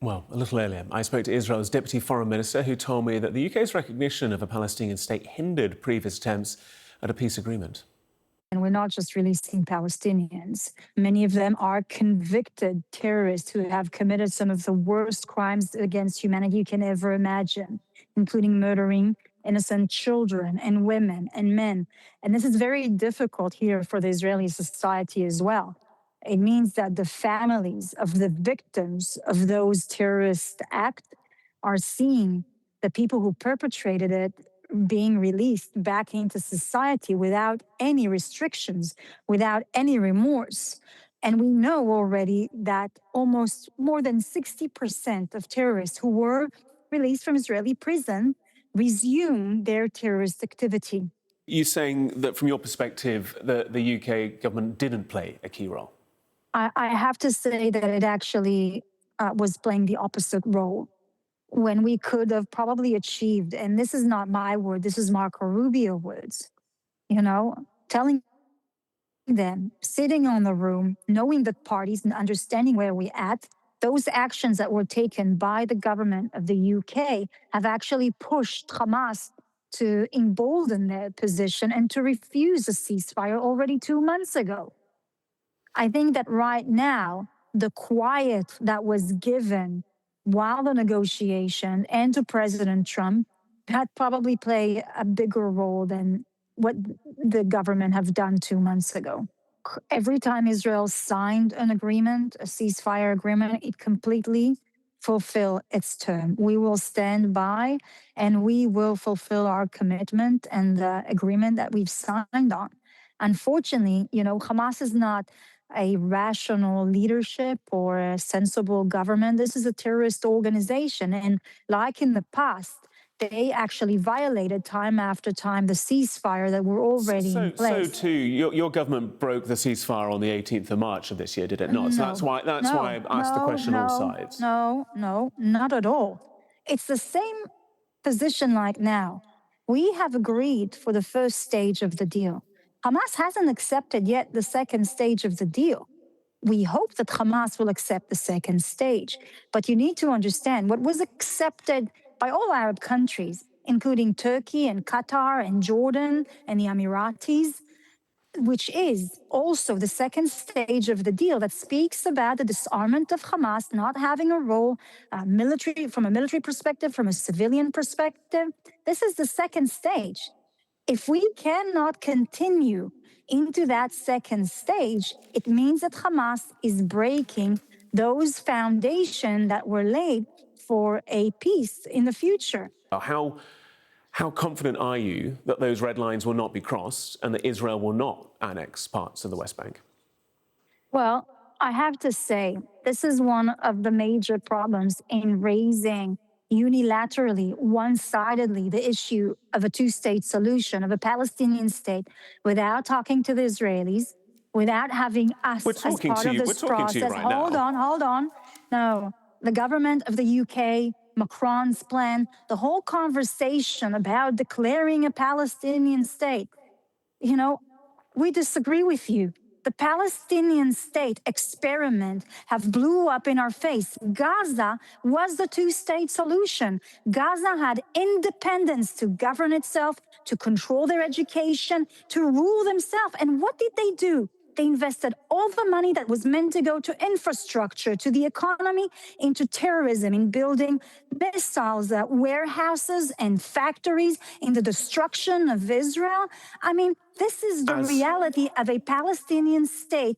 Well, a little earlier, I spoke to Israel's Deputy Foreign Minister, who told me that the UK's recognition of a Palestinian state hindered previous attempts at a peace agreement. And we're not just releasing Palestinians. Many of them are convicted terrorists who have committed some of the worst crimes against humanity you can ever imagine, including murdering innocent children and women and men. And this is very difficult here for the Israeli society as well. It means that the families of the victims of those terrorist acts are seeing the people who perpetrated it being released back into society without any restrictions, without any remorse. And we know already that almost more than 60% of terrorists who were released from Israeli prison resume their terrorist activity. You're saying that from your perspective, the UK government didn't play a key role? I have to say that it actually was playing the opposite role when we could have probably achieved, and this is not my word, this is Marco Rubio words, telling them, sitting on the room, knowing the parties and understanding where we're at, those actions that were taken by the government of the UK have actually pushed Hamas to embolden their position and to refuse a ceasefire already 2 months ago. I think that right now, the quiet that was given while the negotiation and to President Trump, that probably play a bigger role than what the government have done 2 months ago. Every time Israel signed an agreement, a ceasefire agreement, it completely fulfill its term. We will stand by and we will fulfill our commitment and the agreement that we've signed on. Unfortunately, Hamas is not a rational leadership or a sensible government. This is a terrorist organization. And like in the past, they actually violated time after time the ceasefire that were already in place. So too, your government broke the ceasefire on the 18th of March of this year, did it not? No, So that's why I asked the question on all sides. No, not at all. It's the same position like now. We have agreed for the first stage of the deal. Hamas hasn't accepted yet the second stage of the deal. We hope that Hamas will accept the second stage. But you need to understand what was accepted by all Arab countries, including Turkey and Qatar and Jordan and the Emiratis, which is also the second stage of the deal that speaks about the disarmament of Hamas not having a role from a military perspective, from a civilian perspective. This is the second stage. If we cannot continue into that second stage, it means that Hamas is breaking those foundations that were laid for a peace in the future. How confident are you that those red lines will not be crossed and that Israel will not annex parts of the West Bank? Well, I have to say, this is one of the major problems in raising unilaterally, one-sidedly, the issue of a two-state solution, of a Palestinian state, without talking to the Israelis, without having us as part of this process. Hold on. No, the government of the UK, Macron's plan, the whole conversation about declaring a Palestinian state, we disagree with you. The Palestinian state experiment have blew up in our face. Gaza was the two-state solution. Gaza had independence to govern itself, to control their education, to rule themselves. And what did they do? They invested all the money that was meant to go to infrastructure, to the economy, into terrorism, in building missiles, warehouses and factories, in the destruction of Israel. I mean, this is the reality of a Palestinian state